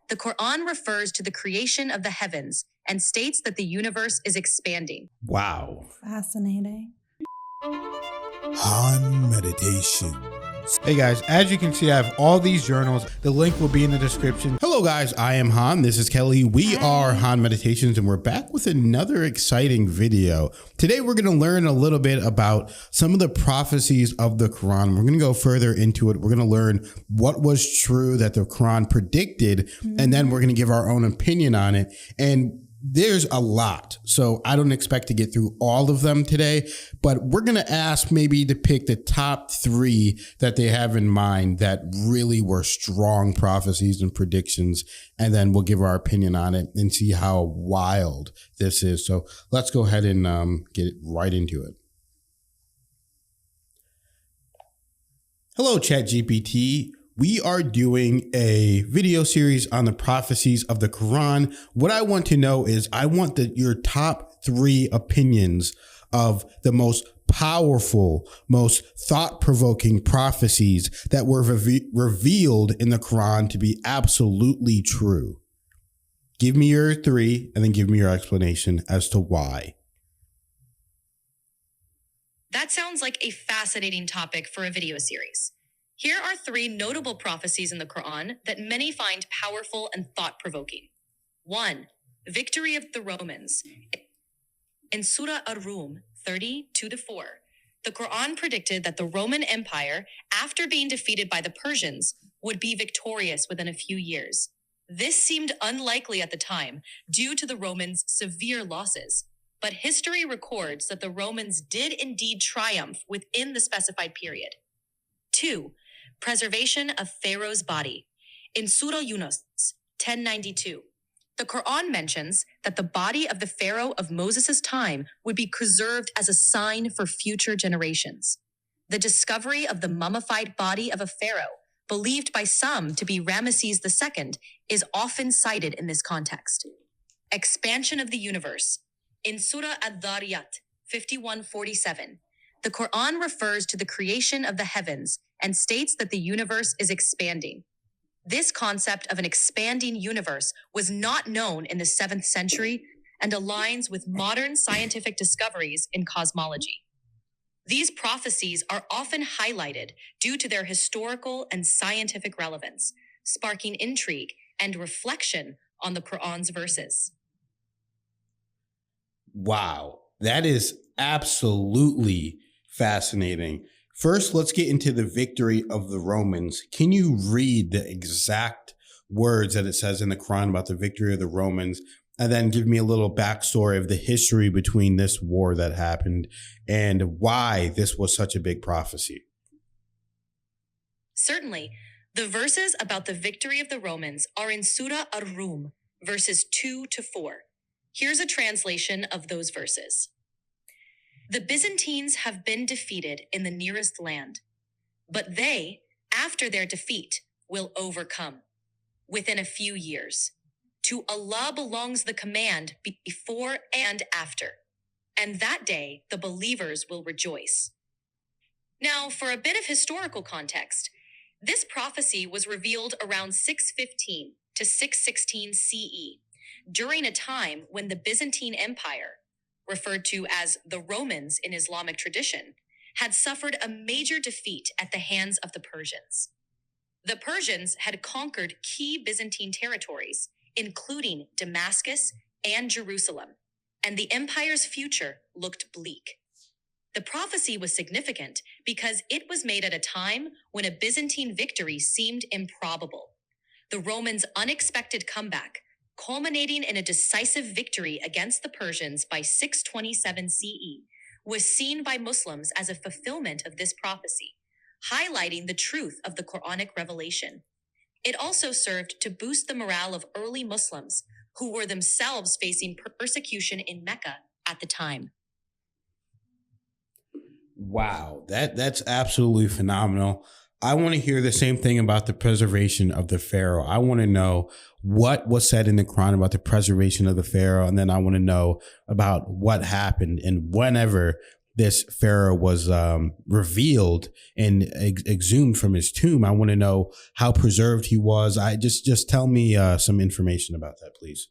The Quran refers to the creation of the heavens and states that the universe is expanding. Wow. Fascinating. Han Meditations. Hey guys, as you can see, I have all these journals. The link will be in the description. Hello guys, I am Han. This is Kelly. We are Han Meditations and we're back with another exciting video. Today we're going to learn a little bit about some of the prophecies of the Quran. We're going to go further into it. We're going to learn what was true that the Quran predicted, and then we're going to give our own opinion on it. And there's a lot, so I don't expect to get through all of them today, but we're going to ask maybe to pick the top 3 that they have in mind that really were strong prophecies and predictions, and then we'll give our opinion on it and see how wild this is. So let's go ahead and get right into it. Hello, ChatGPT. We are doing a video series on the prophecies of the Quran. What I want to know is I want your top 3 opinions of the most powerful, most thought-provoking prophecies that were revealed in the Quran to be absolutely true. Give me your 3 and then give me your explanation as to why. That sounds like a fascinating topic for a video series. Here are 3 notable prophecies in the Quran that many find powerful and thought-provoking. 1. Victory of the Romans. In Surah Ar-Rum 30:2-4, the Quran predicted that the Roman Empire, after being defeated by the Persians, would be victorious within a few years. This seemed unlikely at the time due to the Romans' severe losses, but history records that the Romans did indeed triumph within the specified period. 2. Preservation of Pharaoh's body. In Surah Yunus 10:92, the Quran mentions that the body of the Pharaoh of Moses' time would be preserved as a sign for future generations. The discovery of the mummified body of a pharaoh, believed by some to be Ramesses II, is often cited in this context. Expansion of the universe. In Surah Ad-Dhariyat 51:47, the Quran refers to the creation of the heavens and states that the universe is expanding. This concept of an expanding universe was not known in the 7th century and aligns with modern scientific discoveries in cosmology. These prophecies are often highlighted due to their historical and scientific relevance, sparking intrigue and reflection on the Quran's verses. Wow, that is absolutely fascinating. First, let's get into the victory of the Romans. Can you read the exact words that it says in the Quran about the victory of the Romans, and then give me a little backstory of the history between this war that happened and why this was such a big prophecy? Certainly. The verses about the victory of the Romans are in Surah Ar-Rum, verses 2-4. Here's a translation of those verses. The Byzantines have been defeated in the nearest land, but they, after their defeat, will overcome within a few years. To Allah belongs the command before and after, and that day the believers will rejoice. Now, for a bit of historical context, this prophecy was revealed around 615 to 616 CE, during a time when the Byzantine Empire, referred to as the Romans in Islamic tradition, had suffered a major defeat at the hands of the Persians. The Persians had conquered key Byzantine territories, including Damascus and Jerusalem, and the empire's future looked bleak. The prophecy was significant because it was made at a time when a Byzantine victory seemed improbable. The Romans' unexpected comeback, culminating in a decisive victory against the Persians by 627 CE, was seen by Muslims as a fulfillment of this prophecy, highlighting the truth of the Quranic revelation. It also served to boost the morale of early Muslims, who were themselves facing persecution in Mecca at the time. Wow, that's absolutely phenomenal. I want to hear the same thing about the preservation of the Pharaoh. I want to know what was said in the Quran about the preservation of the Pharaoh, and then I want to know about what happened and whenever this Pharaoh was revealed and exhumed from his tomb. I want to know how preserved he was. I just tell me some information about that, please.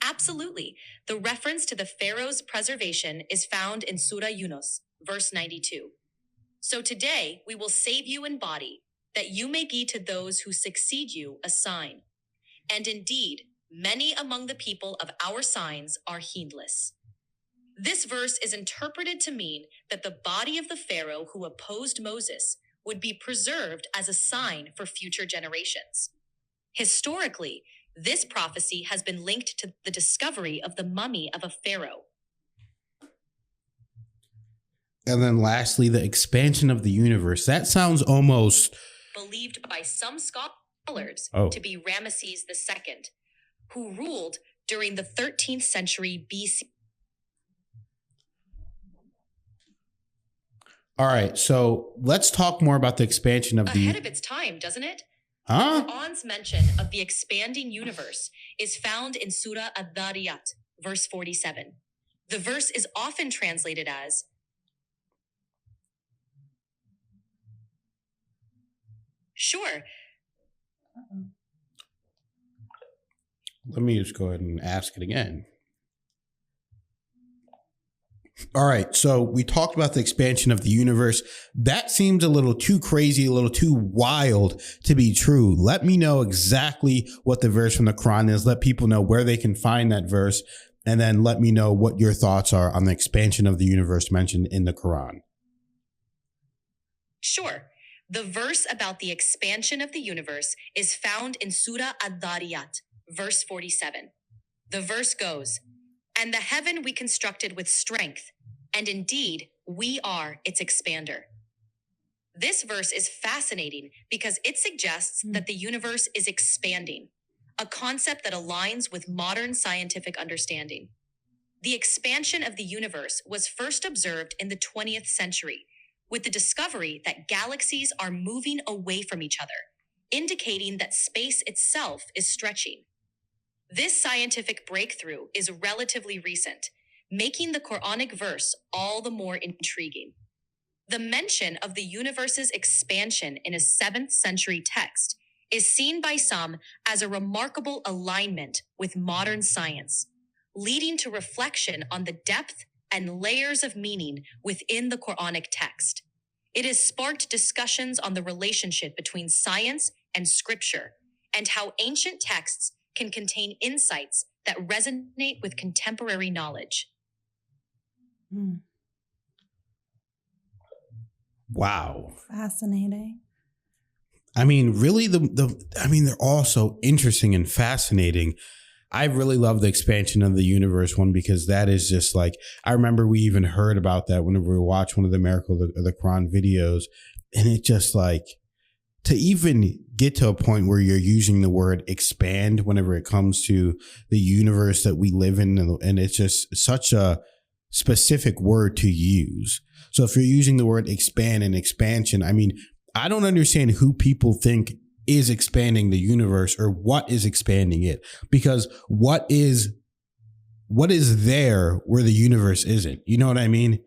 Absolutely. The reference to the Pharaoh's preservation is found in Surah Yunus, verse 92. So today we will save you in body, that you may be to those who succeed you a sign. And indeed, many among the people of our signs are heedless. This verse is interpreted to mean that the body of the Pharaoh who opposed Moses would be preserved as a sign for future generations. Historically, this prophecy has been linked to the discovery of the mummy of a pharaoh. And then lastly, the expansion of the universe. That sounds almost believed by some scholars to be Ramesses II, who ruled during the 13th century BC. All right, so let's talk more about the expansion of ahead of its time, doesn't it? Huh? The Quran's mention of the expanding universe is found in Surah Ad-Dhariyat, verse 47. The verse is often translated as, sure. Let me just go ahead and ask it again. All right, so we talked about the expansion of the universe. That seems a little too crazy, a little too wild to be true. Let me know exactly what the verse from the Quran is. Let people know where they can find that verse, and then let me know what your thoughts are on the expansion of the universe mentioned in the Quran. Sure. The verse about the expansion of the universe is found in Surah Ad-Dhariyat, verse 47. The verse goes, "And the heaven we constructed with strength, and indeed we are its expander." This verse is fascinating because it suggests that the universe is expanding, a concept that aligns with modern scientific understanding. The expansion of the universe was first observed in the 20th century, with the discovery that galaxies are moving away from each other, indicating that space itself is stretching. This scientific breakthrough is relatively recent, making the Quranic verse all the more intriguing. The mention of the universe's expansion in a 7th century text is seen by some as a remarkable alignment with modern science, leading to reflection on the depth and layers of meaning within the Quranic text. It has sparked discussions on the relationship between science and scripture, and how ancient texts can contain insights that resonate with contemporary knowledge. Wow. Fascinating. I mean, really, they're all so interesting and fascinating. I really love the expansion of the universe one, because that is just like, I remember we even heard about that whenever we watched one of the Miracle of the Quran videos. And it just like, to even get to a point where you're using the word expand whenever it comes to the universe that we live in. And it's just such a specific word to use. So if you're using the word expand and expansion, I mean, I don't understand who people think is expanding the universe or what is expanding it, because what is there where the universe isn't? You know what I mean?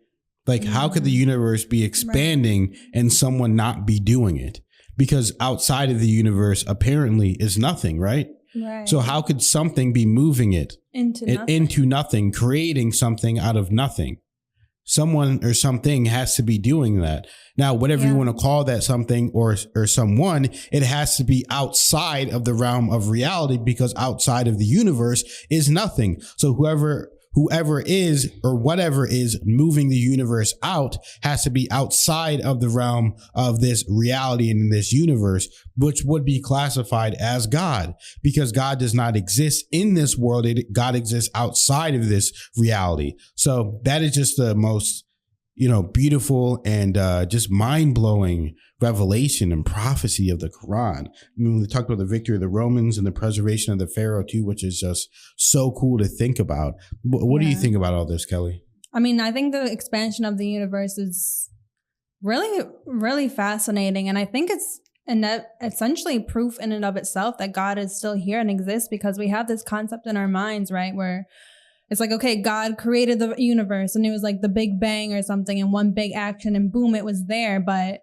Like, how could the universe be expanding and someone not be doing it? Because outside of the universe apparently is nothing, right? Right. So how could something be moving it into nothing, creating something out of nothing? Someone or something has to be doing that. Now, whatever you want to call that something or someone, it has to be outside of the realm of reality, because outside of the universe is nothing. So whoever is or whatever is moving the universe out has to be outside of the realm of this reality and in this universe, which would be classified as God, because God does not exist in this world. God exists outside of this reality. So that is just the most, beautiful and just mind-blowing revelation and prophecy of the Quran. I mean, we talked about the victory of the Romans and the preservation of the Pharaoh too, which is just so cool to think about. What do you think about all this, Kelly? I mean, I think the expansion of the universe is really, really fascinating. And I think it's essentially proof in and of itself that God is still here and exists, because we have this concept in our minds, right, where it's like, okay, God created the universe and it was like the Big Bang or something and one big action and boom, it was there. But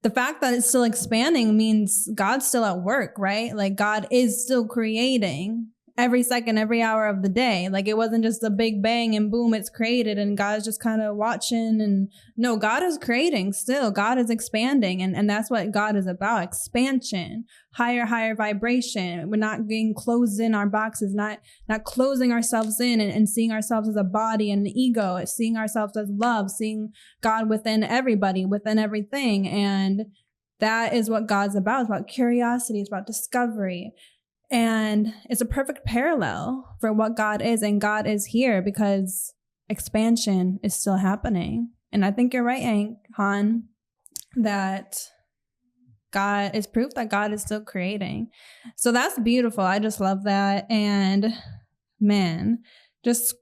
the fact that it's still expanding means God's still at work, right? Like God is still creating every second, every hour of the day. Like it wasn't just a big bang and boom, it's created and God's just kind of watching. And no, God is creating still. God is expanding. And that's what God is about. Expansion, higher vibration. We're not getting closed in our boxes, not closing ourselves in and seeing ourselves as a body and an ego. It's seeing ourselves as love, seeing God within everybody, within everything. And that is what God's about. It's about curiosity. It's about discovery. And it's a perfect parallel for what God is. And God is here because expansion is still happening. And I think you're right, Han, that God is proof that God is still creating. So that's beautiful. I just love that. And man, just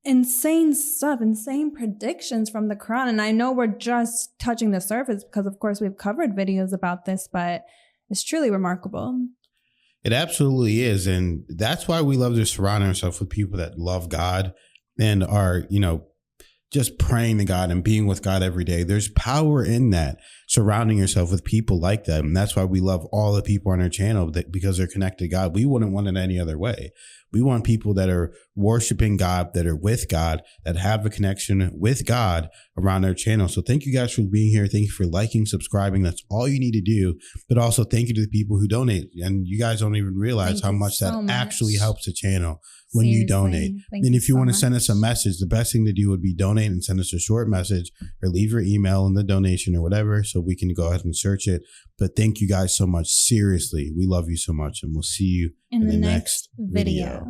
insane stuff, insane predictions from the Quran. And I know we're just touching the surface because, of course, we've covered videos about this, but it's truly remarkable. It absolutely is. And that's why we love to surround ourselves with people that love God and are, just praying to God and being with God every day. There's power in that, surrounding yourself with people like that. And that's why we love all the people on our channel, because they're connected to God. We wouldn't want it any other way. We want people that are worshiping God, that are with God, that have a connection with God around our channel. So thank you guys for being here. Thank you for liking, subscribing. That's all you need to do. But also thank you to the people who donate. And you guys don't even realize how much that actually helps the channel when you donate. And if you want to send us a message, the best thing to do would be donate and send us a short message or leave your email in the donation or whatever so we can go ahead and search it. But thank you guys so much. Seriously, we love you so much, and we'll see you in the next video.